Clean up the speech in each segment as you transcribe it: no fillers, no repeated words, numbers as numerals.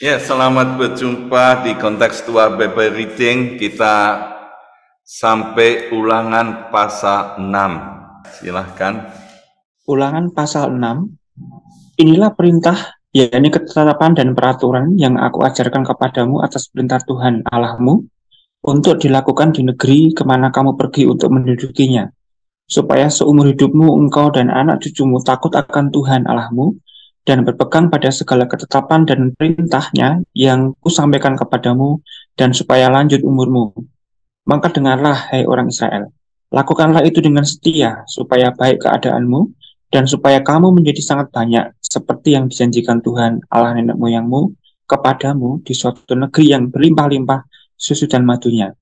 Ya, selamat berjumpa di kontekstual Bible Reading. Kita sampai Ulangan pasal 6. Silahkan. Ulangan pasal 6. Inilah perintah, yakni ketetapan dan peraturan yang aku ajarkan kepadamu atas perintah Tuhan Allahmu, untuk dilakukan di negeri kemana kamu pergi untuk mendudukinya, supaya seumur hidupmu engkau dan anak cucumu takut akan Tuhan Allahmu, dan berpegang pada segala ketetapan dan perintahnya yang kusampaikan kepadamu, dan supaya lanjut umurmu. Maka dengarlah, hai orang Israel, lakukanlah itu dengan setia, supaya baik keadaanmu, dan supaya kamu menjadi sangat banyak, seperti yang dijanjikan Tuhan Allah nenek moyangmu kepadamu di suatu negeri yang berlimpah-limpah susu dan madunya.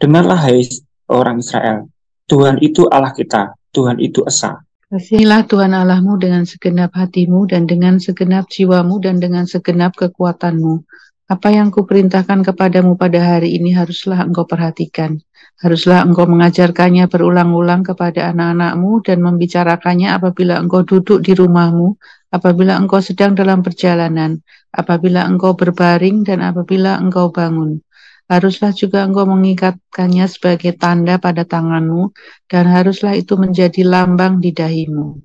Dengarlah, hai orang Israel, Tuhan itu Allah kita, Tuhan itu Esa. Kasihilah Tuhan Allahmu dengan segenap hatimu dan dengan segenap jiwamu dan dengan segenap kekuatanmu. Apa yang kuperintahkan kepadamu pada hari ini haruslah engkau perhatikan. Haruslah engkau mengajarkannya berulang-ulang kepada anak-anakmu dan membicarakannya apabila engkau duduk di rumahmu, apabila engkau sedang dalam perjalanan, apabila engkau berbaring dan apabila engkau bangun. Haruslah juga engkau mengikatkannya sebagai tanda pada tanganmu, dan haruslah itu menjadi lambang di dahimu.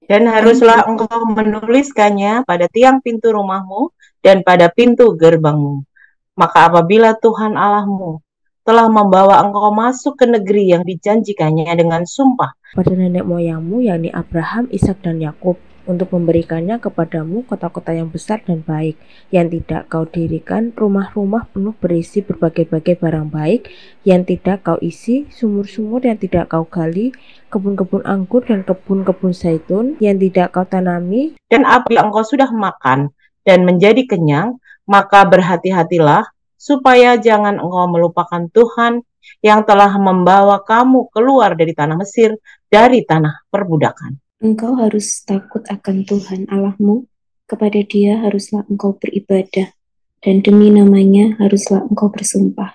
Dan haruslah engkau menuliskannya pada tiang pintu rumahmu dan pada pintu gerbangmu. Maka apabila Tuhan Allahmu telah membawa engkau masuk ke negeri yang dijanjikannya dengan sumpah pada nenek moyangmu, yakni Abraham, Ishak, dan Yakub, untuk memberikannya kepadamu kota-kota yang besar dan baik, yang tidak kau dirikan rumah-rumah penuh berisi berbagai-bagai barang baik, yang tidak kau isi sumur-sumur yang tidak kau gali, kebun-kebun anggur dan kebun-kebun zaitun yang tidak kau tanami. Dan apabila engkau sudah makan dan menjadi kenyang, maka berhati-hatilah supaya jangan engkau melupakan Tuhan yang telah membawa kamu keluar dari tanah Mesir, dari tanah perbudakan. Engkau harus takut akan Tuhan Allahmu, kepada Dia haruslah engkau beribadah, dan demi namanya haruslah engkau bersumpah.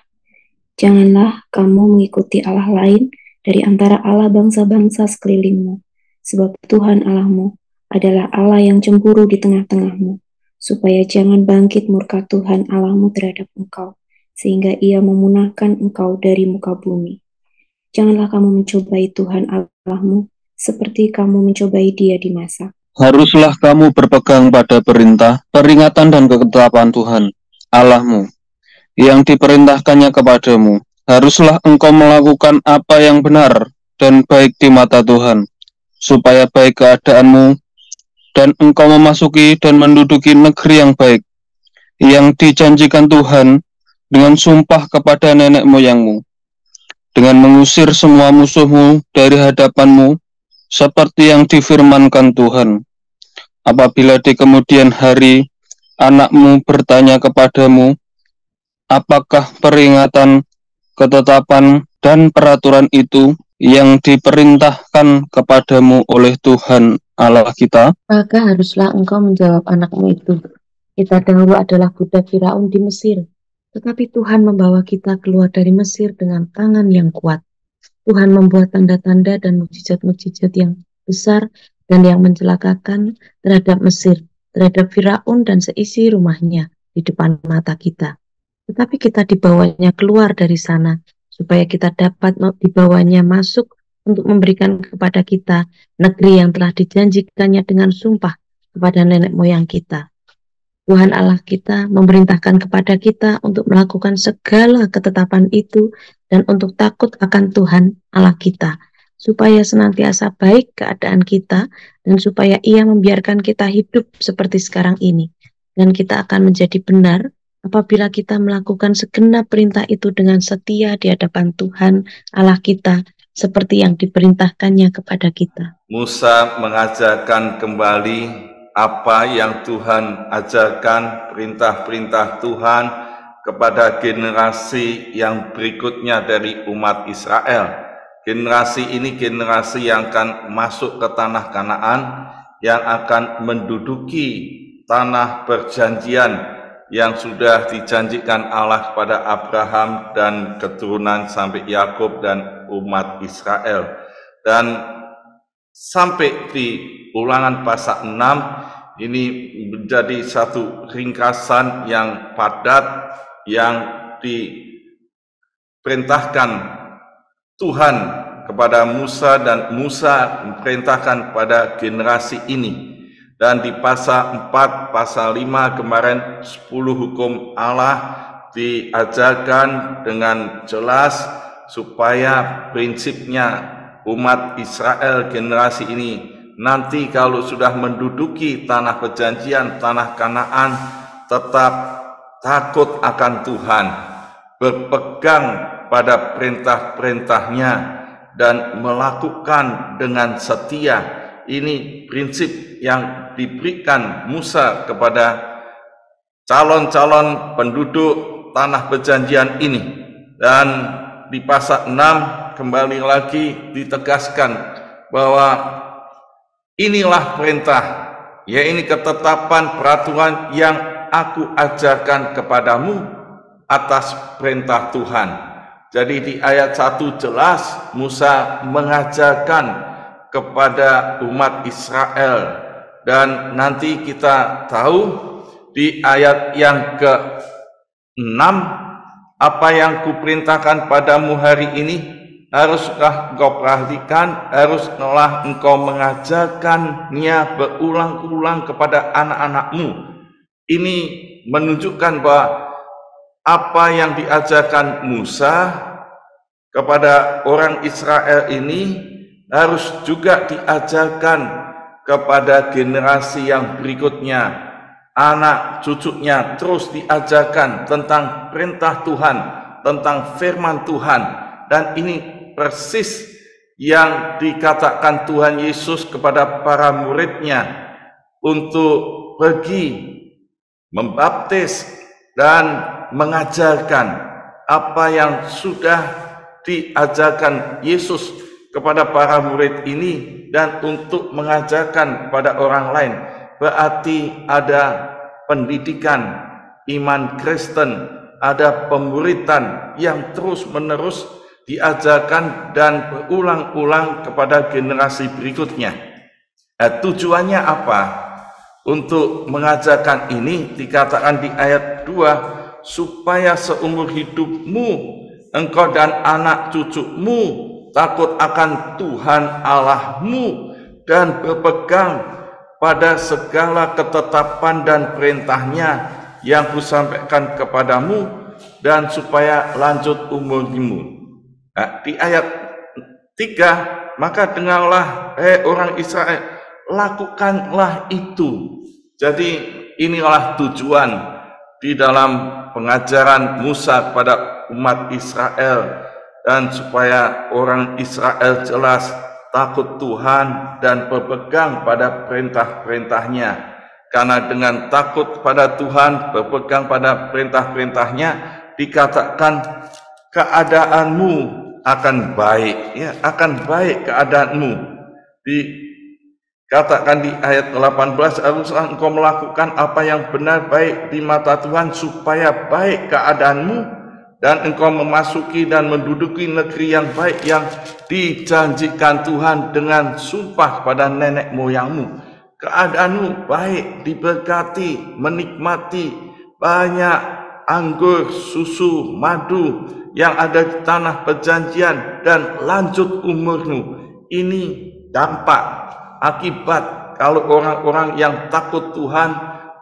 Janganlah kamu mengikuti Allah lain dari antara Allah bangsa-bangsa sekelilingmu, sebab Tuhan Allahmu adalah Allah yang cemburu di tengah-tengahmu, supaya jangan bangkit murka Tuhan Allahmu terhadap engkau, sehingga Ia memunahkan engkau dari muka bumi. Janganlah kamu mencobai Tuhan Allahmu, seperti kamu mencobai Dia di masa. Haruslah kamu berpegang pada perintah, peringatan dan ketetapan Tuhan Allahmu yang diperintahkannya kepadamu. Haruslah engkau melakukan apa yang benar dan baik di mata Tuhan, supaya baik keadaanmu dan engkau memasuki dan menduduki negeri yang baik, yang dijanjikan Tuhan dengan sumpah kepada nenek moyangmu, dengan mengusir semua musuhmu dari hadapanmu, seperti yang difirmankan Tuhan. Apabila di kemudian hari anakmu bertanya kepadamu, apakah peringatan, ketetapan, dan peraturan itu yang diperintahkan kepadamu oleh Tuhan Allah kita? Maka haruslah engkau menjawab anakmu itu, kita dahulu adalah budak Firaun di Mesir, tetapi Tuhan membawa kita keluar dari Mesir dengan tangan yang kuat. Tuhan membuat tanda-tanda dan mukjizat-mukjizat yang besar dan yang mencelakakan terhadap Mesir, terhadap Firaun dan seisi rumahnya di depan mata kita. Tetapi kita dibawanya keluar dari sana, supaya kita dapat dibawanya masuk untuk memberikan kepada kita negeri yang telah dijanjikannya dengan sumpah kepada nenek moyang kita. Tuhan Allah kita memerintahkan kepada kita untuk melakukan segala ketetapan itu dan untuk takut akan Tuhan Allah kita, supaya senantiasa baik keadaan kita dan supaya Ia membiarkan kita hidup seperti sekarang ini, dan kita akan menjadi benar Apabila kita melakukan segenap perintah itu dengan setia di hadapan Tuhan Allah kita, seperti yang diperintahkannya kepada kita. Musa mengajarkan kembali apa yang Tuhan ajarkan, perintah-perintah Tuhan kepada generasi yang berikutnya dari umat Israel. Generasi ini generasi yang akan masuk ke tanah Kanaan, yang akan menduduki tanah perjanjian yang sudah dijanjikan Allah kepada Abraham dan keturunan sampai Yakub dan umat Israel. Dan sampai di Ulangan pasal 6 ini menjadi satu ringkasan yang padat yang diperintahkan Tuhan kepada Musa, dan Musa memerintahkan pada generasi ini. Dan di pasal 4, pasal 5 kemarin 10 hukum Allah diajarkan dengan jelas supaya prinsipnya umat Israel generasi ini nanti kalau sudah menduduki tanah perjanjian, tanah Kanaan, tetap takut akan Tuhan, berpegang pada perintah-perintahnya dan melakukan dengan setia. Ini prinsip yang diberikan Musa kepada calon-calon penduduk tanah perjanjian ini. Dan di pasal 6 kembali lagi ditegaskan bahwa inilah perintah, ya ini ketetapan peraturan yang aku ajarkan kepadamu atas perintah Tuhan. Jadi di ayat 1 jelas Musa mengajarkan kepada umat Israel, dan nanti kita tahu di ayat yang ke-6, apa yang kuperintahkan padamu hari ini haruslah engkau perhatikan, haruslah engkau mengajarkannya berulang-ulang kepada anak-anakmu. Ini menunjukkan bahwa apa yang diajarkan Musa kepada orang Israel ini harus juga diajarkan kepada generasi yang berikutnya, anak cucunya terus diajarkan tentang perintah Tuhan, tentang firman Tuhan. Dan ini persis yang dikatakan Tuhan Yesus kepada para muridnya untuk pergi membaptis dan mengajarkan apa yang sudah diajarkan Yesus kepada para murid ini, dan untuk mengajarkan pada orang lain. Berarti ada pendidikan iman Kristen, ada pemuritan yang terus-menerus diajarkan dan berulang-ulang kepada generasi berikutnya. Tujuannya apa? Untuk mengajarkan ini dikatakan di ayat 2, supaya seumur hidupmu engkau dan anak cucumu takut akan Tuhan Allahmu dan berpegang pada segala ketetapan dan perintahnya yang kusampaikan kepadamu, dan supaya lanjut umurmu. Di ayat 3, maka dengarlah orang Israel, lakukanlah itu. Jadi inilah tujuan di dalam pengajaran Musa kepada umat Israel, dan supaya orang Israel jelas takut Tuhan dan berpegang pada perintah-perintahnya. Karena dengan takut pada Tuhan, berpegang pada perintah-perintahnya, dikatakan keadaanmu akan baik, ya, akan baik keadaanmu. Dikatakan di ayat 18, haruslah engkau melakukan apa yang benar baik di mata Tuhan supaya baik keadaanmu, dan engkau memasuki dan menduduki negeri yang baik yang dijanjikan Tuhan dengan sumpah pada nenek moyangmu. Keadaanmu baik, diberkati, menikmati banyak anggur, susu, madu yang ada di tanah perjanjian, dan lanjut umurmu. Ini dampak, akibat kalau orang-orang yang takut Tuhan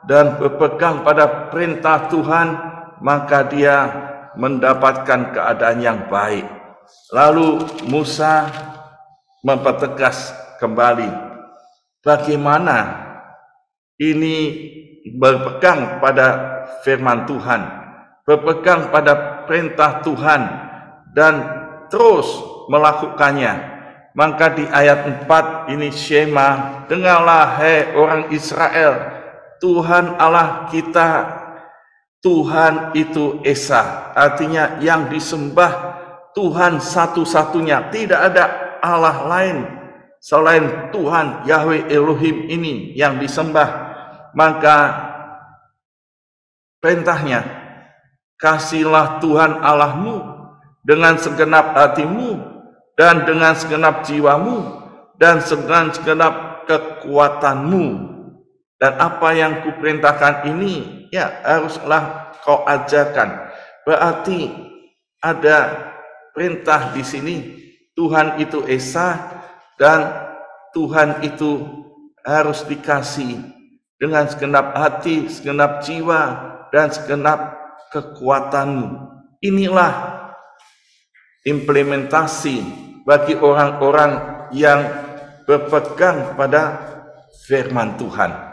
dan berpegang pada perintah Tuhan, maka dia mendapatkan keadaan yang baik. Lalu Musa mempertegas kembali bagaimana ini berpegang pada firman Tuhan, berpegang pada perintah Tuhan, dan terus melakukannya. Maka di ayat 4 ini Shema, dengarlah hai orang Israel, Tuhan Allah kita, Tuhan itu Esa, artinya yang disembah Tuhan satu-satunya, tidak ada Allah lain selain Tuhan Yahweh Elohim ini yang disembah. Maka perintahnya, kasihlah Tuhan Allahmu dengan segenap hatimu dan dengan segenap jiwamu dan dengan segenap kekuatanmu. Dan apa yang kuperintahkan ini ya haruslah kau ajarkan. Berarti ada perintah di sini, Tuhan itu Esa dan Tuhan itu harus dikasih dengan segenap hati, segenap jiwa dan segenap kekuatanmu. Inilah implementasi bagi orang-orang yang berpegang pada firman Tuhan.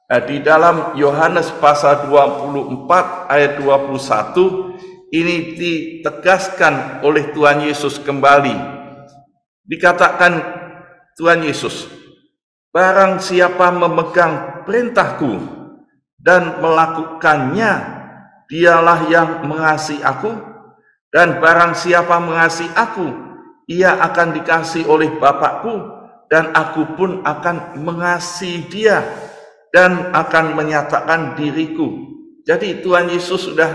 Di dalam Yohanes pasal 24 ayat 21 ini ditegaskan oleh Tuhan Yesus kembali. Dikatakan Tuhan Yesus, barang siapa memegang perintahku dan melakukannya, dialah yang mengasihi aku, dan barang siapa mengasihi aku, ia akan dikasihi oleh Bapakku, dan aku pun akan mengasihi dia dan akan menyatakan diriku. Jadi Tuhan Yesus sudah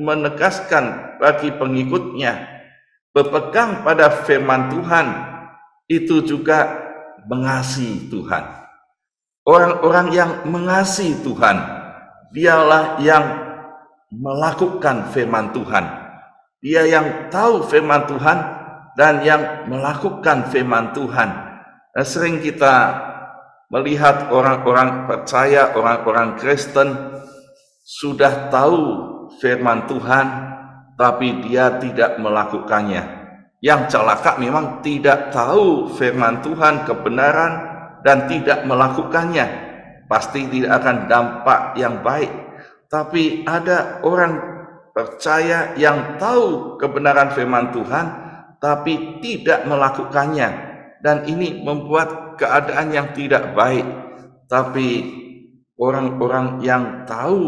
menegaskan bagi pengikutnya, berpegang pada firman Tuhan itu juga mengasihi Tuhan. Orang-orang yang mengasihi Tuhan, dialah yang melakukan firman Tuhan. Dia yang tahu firman Tuhan dan yang melakukan firman Tuhan. Dan sering kita melihat orang-orang percaya, orang-orang Kristen sudah tahu firman Tuhan, tapi dia tidak melakukannya. Yang celaka memang tidak tahu firman Tuhan, kebenaran, dan tidak melakukannya. Pasti tidak akan dampak yang baik. Tapi ada orang percaya yang tahu kebenaran firman Tuhan, tapi tidak melakukannya, dan ini membuat keadaan yang tidak baik. Tapi orang-orang yang tahu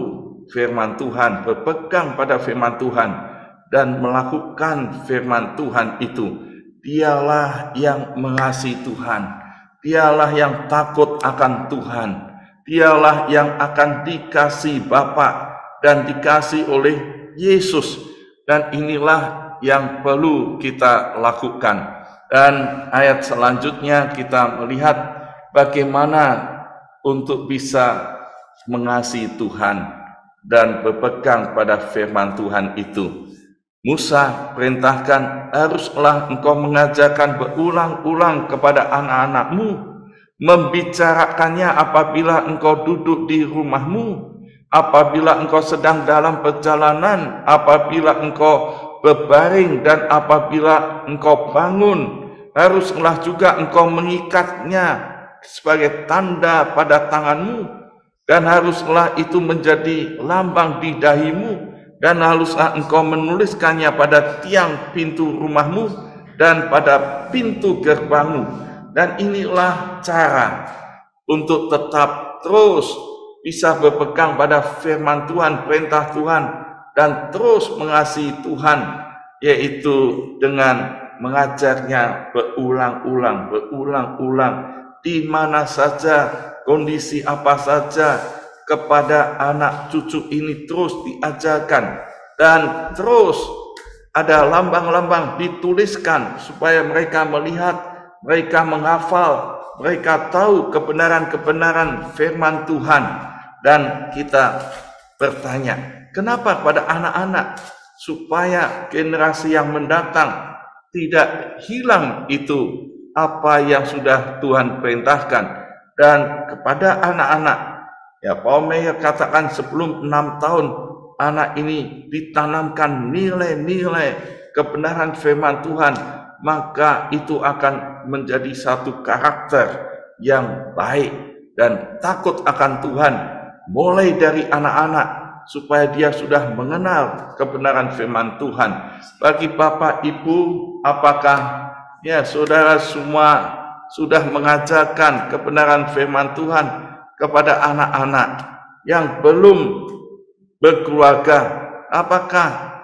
firman Tuhan, berpegang pada firman Tuhan dan melakukan firman Tuhan itu, dialah yang mengasihi Tuhan, dialah yang takut akan Tuhan, dialah yang akan dikasihi Bapa dan dikasihi oleh Yesus. Dan inilah yang perlu kita lakukan. Dan ayat selanjutnya kita melihat bagaimana untuk bisa mengasihi Tuhan dan berpegang pada firman Tuhan itu. Musa perintahkan, haruslah engkau mengajarkan berulang-ulang kepada anak-anakmu, membicarakannya apabila engkau duduk di rumahmu, apabila engkau sedang dalam perjalanan, apabila engkau berbaring, dan apabila engkau bangun. Haruslah juga engkau mengikatnya sebagai tanda pada tanganmu, dan haruslah itu menjadi lambang di dahimu, dan haruslah engkau menuliskannya pada tiang pintu rumahmu dan pada pintu gerbangmu. Dan inilah cara untuk tetap terus bisa berpegang pada firman Tuhan, perintah Tuhan, dan terus mengasihi Tuhan, yaitu dengan mengajarnya berulang-ulang, di mana saja, kondisi apa saja, kepada anak cucu ini terus diajarkan, dan terus ada lambang-lambang dituliskan supaya mereka melihat, mereka menghafal, mereka tahu kebenaran-kebenaran firman Tuhan. Dan kita bertanya, kenapa pada anak-anak? Supaya generasi yang mendatang tidak hilang itu apa yang sudah Tuhan perintahkan. Dan kepada anak-anak, ya Paul Meyer katakan sebelum 6 tahun anak ini ditanamkan nilai-nilai kebenaran firman Tuhan, maka itu akan menjadi satu karakter yang baik dan takut akan Tuhan, mulai dari anak-anak, supaya dia sudah mengenal kebenaran firman Tuhan. Bagi Bapak Ibu, apakah saudara semua sudah mengajarkan kebenaran firman Tuhan kepada anak-anak yang belum berkeluarga? Apakah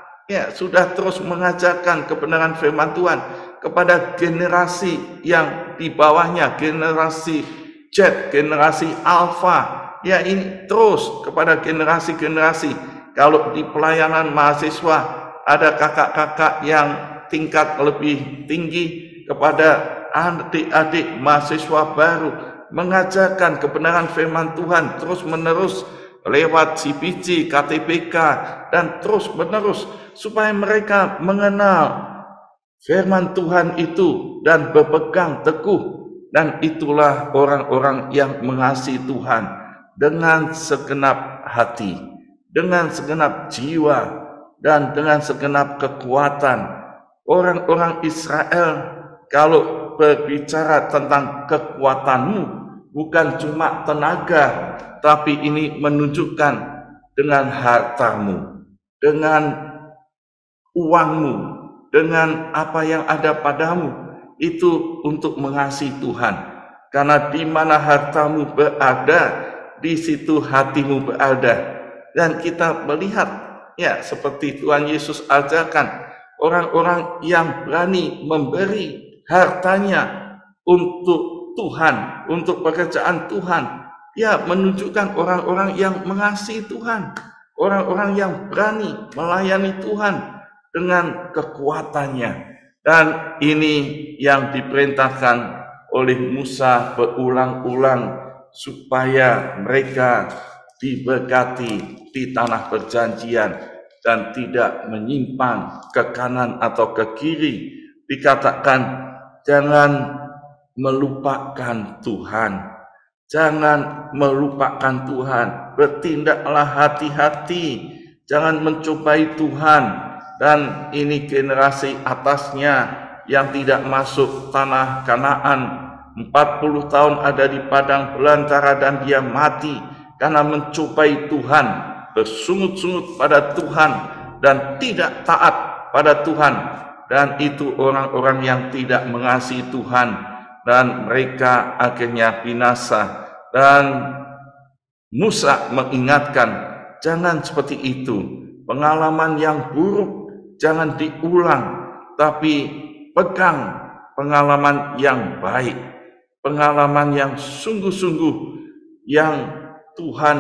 sudah terus mengajarkan kebenaran firman Tuhan kepada generasi yang di bawahnya, generasi Z, generasi Alpha? Ini terus kepada generasi-generasi. Kalau di pelayanan mahasiswa ada kakak-kakak yang tingkat lebih tinggi, kepada adik-adik mahasiswa baru mengajarkan kebenaran firman Tuhan terus menerus lewat CPC, KTPK, dan terus menerus, supaya mereka mengenal firman Tuhan itu dan berpegang teguh. Dan itulah orang-orang yang mengasihi Tuhan dengan segenap hati, dengan segenap jiwa, dan dengan segenap kekuatan. Orang-orang Israel, kalau berbicara tentang kekuatanmu, bukan cuma tenaga, tapi ini menunjukkan dengan hartamu, dengan uangmu, dengan apa yang ada padamu, itu untuk mengasihi Tuhan. Karena di mana hartamu berada, di situ hatimu berada. Dan kita melihat seperti Tuhan Yesus ajarkan, orang-orang yang berani memberi hartanya untuk Tuhan, untuk pekerjaan Tuhan, menunjukkan orang-orang yang mengasihi Tuhan, orang-orang yang berani melayani Tuhan dengan kekuatannya. Dan ini yang diperintahkan oleh Musa berulang-ulang, supaya mereka diberkati di tanah perjanjian dan tidak menyimpang ke kanan atau ke kiri. Dikatakan jangan melupakan Tuhan, jangan melupakan Tuhan, bertindaklah hati-hati, jangan mencobai Tuhan. Dan ini generasi atasnya yang tidak masuk tanah Kanaan, 40 tahun ada di padang belantara dan dia mati karena mencobai Tuhan, bersungut-sungut pada Tuhan dan tidak taat pada Tuhan. Dan itu orang-orang yang tidak mengasihi Tuhan, dan mereka akhirnya binasa. Dan Musa mengingatkan, jangan seperti itu. Pengalaman yang buruk jangan diulang, tapi pegang pengalaman yang baik, pengalaman yang sungguh-sungguh, yang Tuhan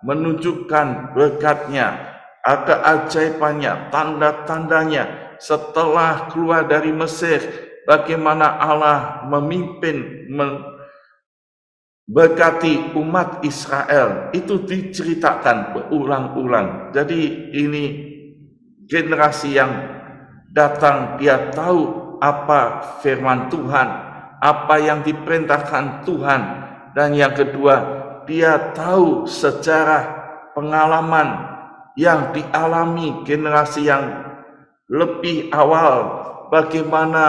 menunjukkan berkatnya, keajaibannya, tanda-tandanya setelah keluar dari Mesir, bagaimana Allah memimpin, berkati umat Israel. Itu diceritakan berulang-ulang. Jadi ini generasi yang datang, dia tahu apa firman Tuhan, apa yang diperintahkan Tuhan. Dan yang kedua, dia tahu sejarah pengalaman yang dialami generasi yang lebih awal, bagaimana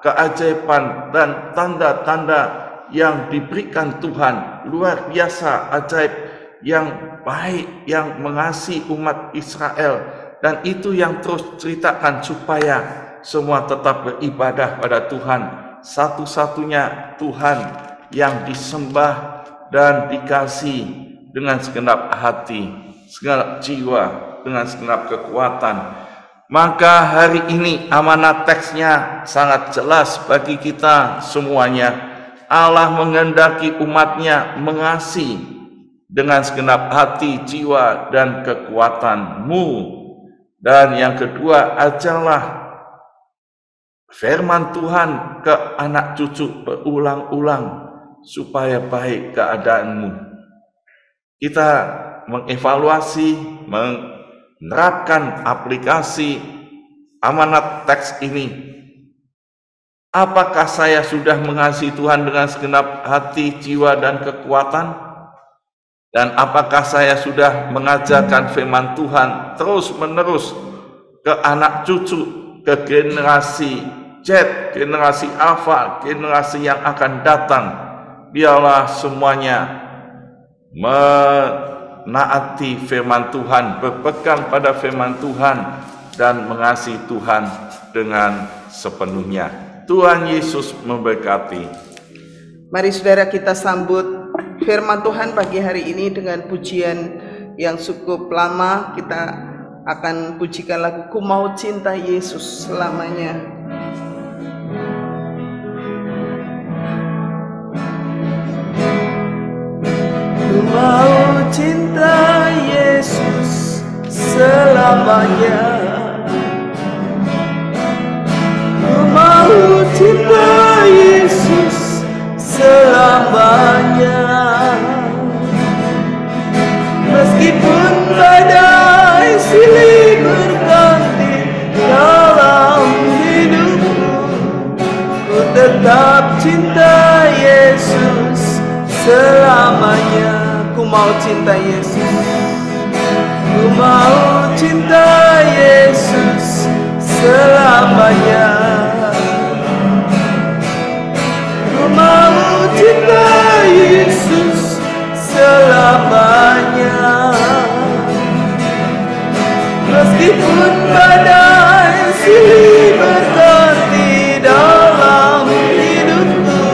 keajaiban dan tanda-tanda yang diberikan Tuhan, luar biasa, ajaib, yang baik, yang mengasihi umat Israel. Dan itu yang terus ceritakan supaya semua tetap beribadah pada Tuhan, satu-satunya Tuhan yang disembah dan dikasihi dengan segenap hati, segenap jiwa, dengan segenap kekuatan. Maka hari ini amanat teksnya sangat jelas bagi kita semuanya. Allah menghendaki umatnya mengasihi dengan segenap hati, jiwa, dan kekuatanmu. Dan yang kedua, ajarlah firman Tuhan ke anak cucu berulang-ulang supaya baik keadaanmu. Kita mengevaluasi, menerapkan aplikasi amanat teks ini. Apakah saya sudah mengasihi Tuhan dengan segenap hati, jiwa, dan kekuatan? Dan apakah saya sudah mengajarkan firman Tuhan terus-menerus ke anak cucu, ke generasi Z, generasi Alpha, generasi yang akan datang? Biarlah semuanya menaati firman Tuhan, berpegang pada firman Tuhan, dan mengasihi Tuhan dengan sepenuhnya. Tuhan Yesus memberkati. Mari saudara kita sambut firman Tuhan pagi hari ini dengan pujian yang cukup lama. Kita akan pujikan lagu Ku Mau Cinta Yesus Selamanya. Ku mau cinta Yesus selamanya. Ku mau cinta Yesus selamanya. Meskipun badai silih berganti dalam hidupku, ku tetap cinta Yesus selamanya. Ku mau cinta Yesus. Ku mau cinta Yesus selamanya. Ku mau cinta Yesus selamanya. Meskipun badai silih berganti dalam hidupku,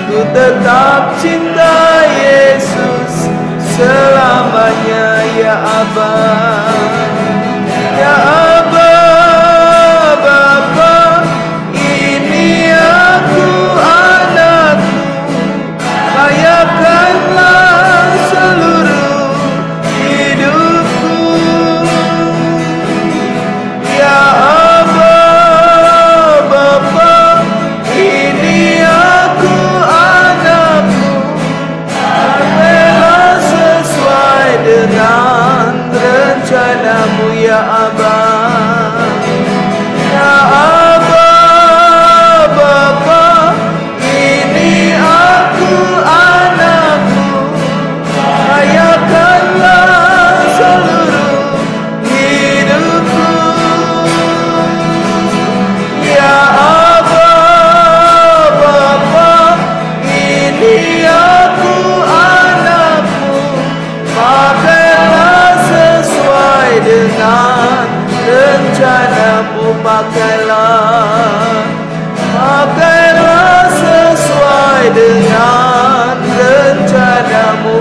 ku tetap cinta Yesus selamanya. Ya Aba, ya Aba, Bapa, ini aku anakmu, layakkanlah seluruh hidupku. Ya Aba, Bapa, ini aku anakmu, pakailah sesuai dengan rencanamu. Ya Aba, ya Aba, Bapa, ini aku anakmu, layakkanlah seluruh hidupku. Ya Aba, Bapa, ini aku anakmu, pakailah sesuai dengan rencanamu. Pakailah sesuai dengan rencanamu.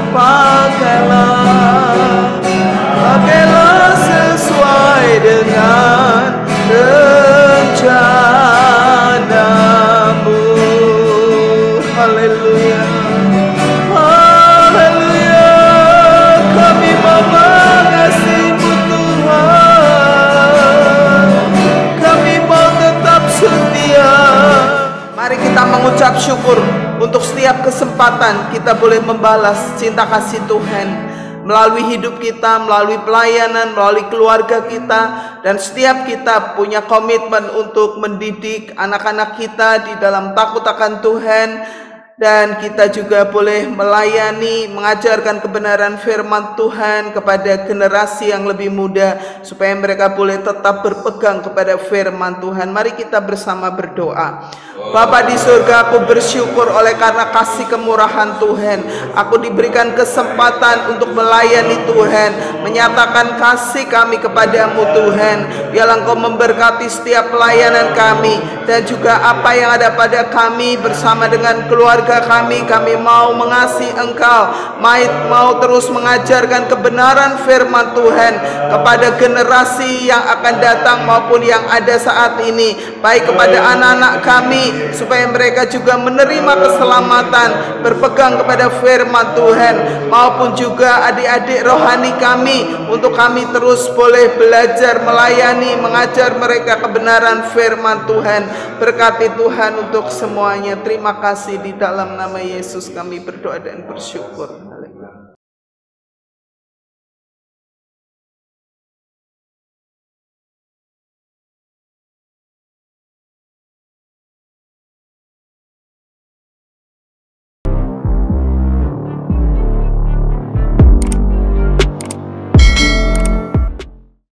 Pakailah sesuai dengan rencanamu. Haleluya, haleluya. Kami mau mengasihi-Mu Tuhan, kami mau tetap setia. Mari kita mengucap syukur untuk setiap kesempatan kita boleh membalas cinta kasih Tuhan melalui hidup kita, melalui pelayanan, melalui keluarga kita. Dan setiap kita punya komitmen untuk mendidik anak-anak kita di dalam takut akan Tuhan. Dan kita juga boleh melayani, mengajarkan kebenaran firman Tuhan kepada generasi yang lebih muda, supaya mereka boleh tetap berpegang kepada firman Tuhan. Mari kita bersama berdoa. Bapa di surga, aku bersyukur oleh karena kasih kemurahan Tuhan. Aku diberikan kesempatan untuk melayani Tuhan, menyatakan kasih kami kepadamu Tuhan. Biarlah Engkau memberkati setiap pelayanan kami, dan juga apa yang ada pada kami bersama dengan keluarga kami. Kami mau mengasihi Engkau, mau terus mengajarkan kebenaran firman Tuhan kepada generasi yang akan datang maupun yang ada saat ini, baik kepada anak-anak kami, supaya mereka juga menerima keselamatan, berpegang kepada firman Tuhan, maupun juga adik-adik rohani kami, untuk kami terus boleh belajar, melayani, mengajar mereka kebenaran firman Tuhan. Berkati Tuhan untuk semuanya. Terima kasih, di dalam nama Yesus kami berdoa dan bersyukur.